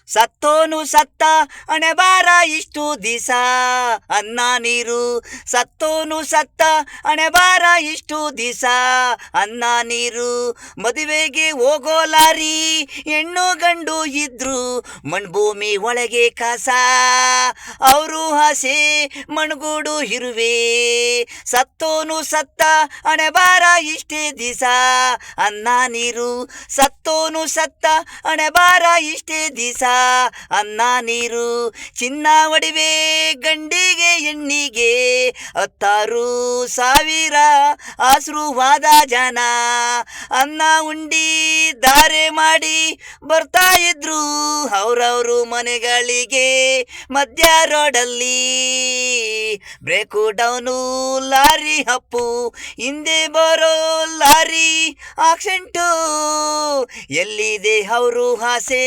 ಸತ್ತೋನು ಸತ್ತ ಹಣೆ ಬಾರ ಇಷ್ಟು ದಿಸ ಅನ್ನ ನೀರು. ಸತ್ತೋನು ಸತ್ತ ಹಣೆ ಬಾರ ಇಷ್ಟು ದಿಸ ಅನ್ನ ನೀರು. ಮದುವೆಗೆ ಹೋಗೋ ಲಾರಿ ಹೆಣ್ಣು ಗಂಡು ಇದ್ರು ಮಣ್ಭೂಮಿ ಒಳಗೆ ಕಸ. ಅವರು ಆಸೆ ಮಣ್ಗೂಡು ಇರುವೆ. ಸತ್ತೋನು ಸತ್ತ ಹಣೆ ಬಾರ ಇಷ್ಟೇ ದಿಸ ಅನ್ನ ನೀರು. ಸತ್ತೋನು ಸತ್ತ ಹಣೆ ಬಾರ ಇಷ್ಟೇ ದಿಸ ಅನ್ನ ನೀರು. ಚಿನ್ನ ಒಡವೆ ಗಂಡಿಗೆ ಹೆಣ್ಣಿಗೆ 16,000 ಆಶೀರ್ವಾದ ಜನ. ಅನ್ನ ಉಂಡಿ ದಾರೆ ಮಾಡಿ ಬರ್ತಾ ಇದ್ರು ಅವ್ರವ್ರು ಮನೆಗಳಿಗೆ. ಮಧ್ಯ ರೋಡಲ್ಲಿ ಬ್ರೇಕು ಡೌನು ಲಾರಿ ಅಪ್ಪು, ಹಿಂದೆ ಬರೋ ಲಾರಿ ಆಕ್ಸಿಡೆಂಟು. ಎಲ್ಲಿದೆ ಅವರು ಆಸೆ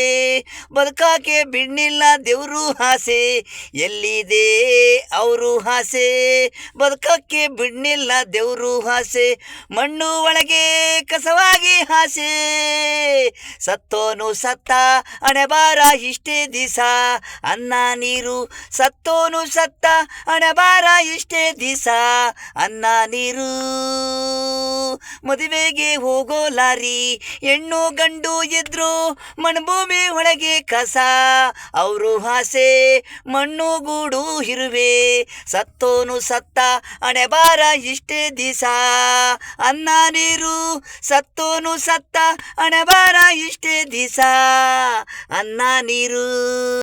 ಬದುಕಾಕೆ ಬಿಡ್ನಿಲ್ಲ ದೇವ್ರು ಆಸೆ. ಎಲ್ಲಿದೆ ಅವರು ಆಸೆ ಬದುಕಕ್ಕೆ ಬಿಡ್ನಿಲ್ಲ ದೇವ್ರು ಆಸೆ. ಮಣ್ಣು ಒಳಗೆ ಕಸವಾಗಿ ಆಸೆ. ಸತ್ತೋನು ಸತ್ತ ಹಣೆ ಬಾರ ಇಷ್ಟೇ ದಿಸ ಅನ್ನ ನೀರು. ಸತ್ತೋನು ಸತ್ತ ಹಣೆ ಬಾರ ಇಷ್ಟೇ ದಿಸ ಅನ್ನ ನೀರು. ಮದುವೆಗೆ ಹೋಗೋ ಲಾರಿ ಹೆಣ್ಣು ಗಂಡು ಇದ್ರು ಮಣ್ಭೂಮಿ ಒಳಗೆ ಕಸ. ಅವರು ಆಸೆ ಮಣ್ಣು ಗೂಡು ಇರುವೆ. ಸತ್ತೋನು ಸತ್ತ ಹಣೆ ಬಾರ ಇಷ್ಟೇ ದಿಸ ಅನ್ನ ನೀರು. ಸತ್ತೋನು ಸತ್ತ ಹಣೆ ಬಾರ ಇಷ್ಟೇ ದಿಸ ಅನ್ನ ನೀರು.